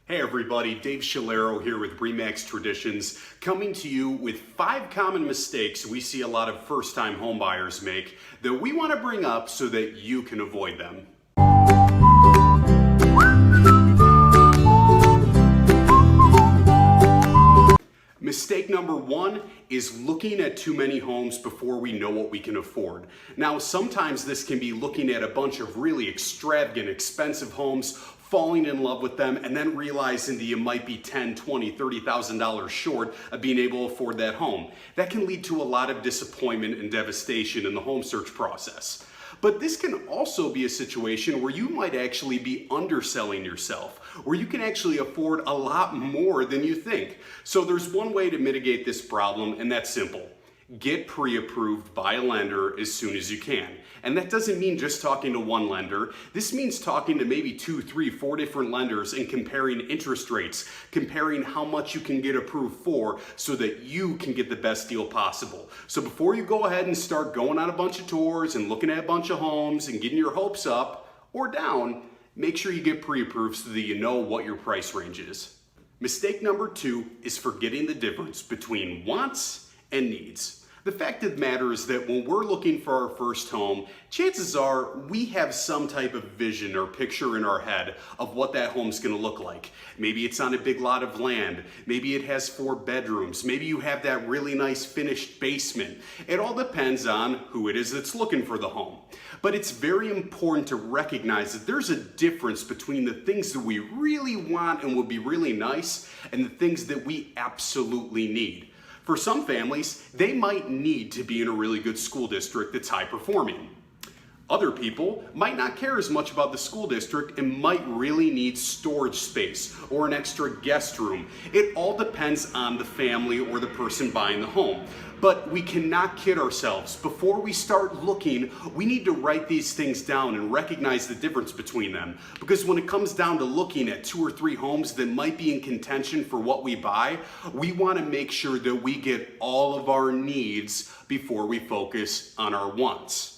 Hey everybody, Dave Shalero here with Remax Traditions, coming to you with 5 common mistakes we see a lot of first-time homebuyers make that we want to bring up so that you can avoid them. Mistake number 1 is looking at too many homes before we know what we can afford. Now, sometimes this can be looking at a bunch of really extravagant, expensive homes, falling in love with them, and then realizing that you might be $10,000, $20,000, $30,000 short of being able to afford that home. That can lead to a lot of disappointment and devastation in the home search process. But this can also be a situation where you might actually be underselling yourself, where you can actually afford a lot more than you think. So there's one way to mitigate this problem, and that's simple. Get pre-approved by a lender as soon as you can. And that doesn't mean just talking to one lender. This means talking to maybe 2, 3, 4 different lenders and comparing interest rates, comparing how much you can get approved for so that you can get the best deal possible. So before you go ahead and start going on a bunch of tours and looking at a bunch of homes and getting your hopes up or down, make sure you get pre-approved so that you know what your price range is. Mistake number 2 is forgetting the difference between wants and needs. The fact of the matter is that when we're looking for our first home, chances are we have some type of vision or picture in our head of what that home's gonna look like. Maybe it's on a big lot of land. Maybe it has 4 bedrooms. Maybe you have that really nice finished basement. It all depends on who it is that's looking for the home. But it's very important to recognize that there's a difference between the things that we really want and would be really nice and the things that we absolutely need. For some families, they might need to be in a really good school district that's high performing. Other people might not care as much about the school district and might really need storage space or an extra guest room. It all depends on the family or the person buying the home. But we cannot kid ourselves. Before we start looking, we need to write these things down and recognize the difference between them. Because when it comes down to looking at 2 or 3 homes that might be in contention for what we buy, we want to make sure that we get all of our needs before we focus on our wants.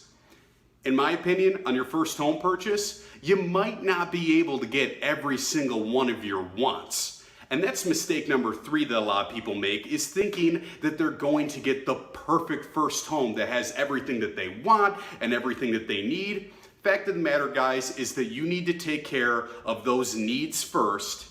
In my opinion, on your first home purchase, you might not be able to get every single one of your wants. And that's mistake number 3 that a lot of people make, is thinking that they're going to get the perfect first home that has everything that they want and everything that they need. Fact of the matter, guys, is that you need to take care of those needs first.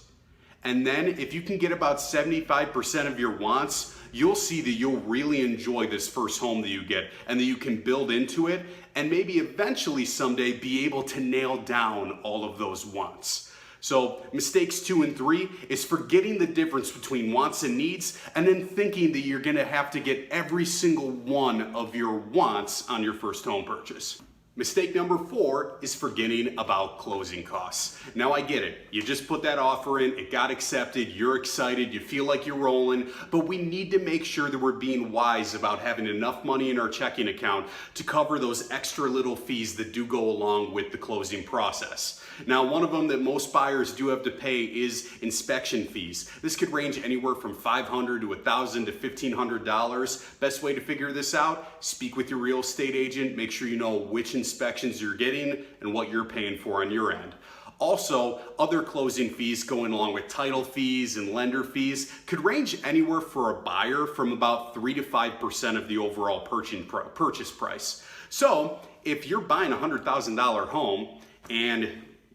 And then if you can get about 75% of your wants, you'll see that you'll really enjoy this first home that you get and that you can build into it and maybe eventually someday be able to nail down all of those wants. So mistakes 2 and 3 is forgetting the difference between wants and needs and then thinking that you're gonna have to get every single one of your wants on your first home purchase. Mistake number 4 is forgetting about closing costs. Now I get it, you just put that offer in, it got accepted, you're excited, you feel like you're rolling, but we need to make sure that we're being wise about having enough money in our checking account to cover those extra little fees that do go along with the closing process. Now, one of them that most buyers do have to pay is inspection fees. This could range anywhere from $500 to $1,000 to $1,500. Best way to figure this out, speak with your real estate agent, make sure you know which inspections you're getting and what you're paying for on your end. Also, other closing fees going along with title fees and lender fees could range anywhere for a buyer from about 3 to 5% of the overall purchase price. So if you're buying a $100,000 home and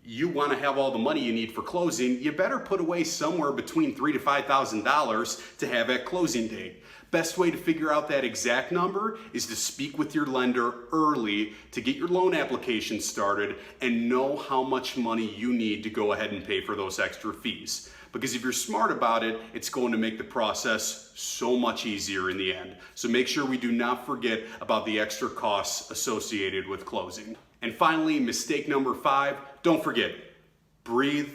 you want to have all the money you need for closing, you better put away somewhere between $3,000 to $5,000 to have at closing date. Best way to figure out that exact number is to speak with your lender early to get your loan application started and know how much money you need to go ahead and pay for those extra fees. Because if you're smart about it, it's going to make the process so much easier in the end. So make sure we do not forget about the extra costs associated with closing. And finally, mistake number 5, don't forget, breathe.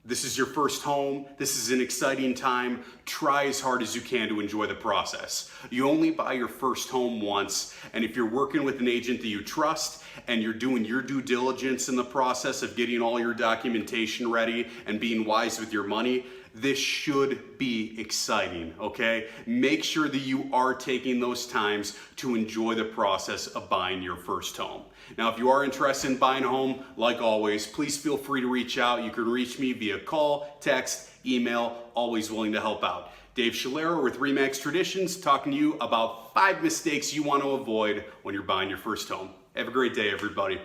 This is your first home. This is an exciting time. Try as hard as you can to enjoy the process. You only buy your first home once, and if you're working with an agent that you trust and you're doing your due diligence in the process of getting all your documentation ready and being wise with your money, this should be exciting, okay? Make sure that you are taking those times to enjoy the process of buying your first home. Now, if you are interested in buying a home, like always, please feel free to reach out. You can reach me via via call, text, email, always willing to help out. Dave Shalero with RE/MAX Traditions, talking to you about 5 mistakes you want to avoid when you're buying your first home. Have a great day, everybody.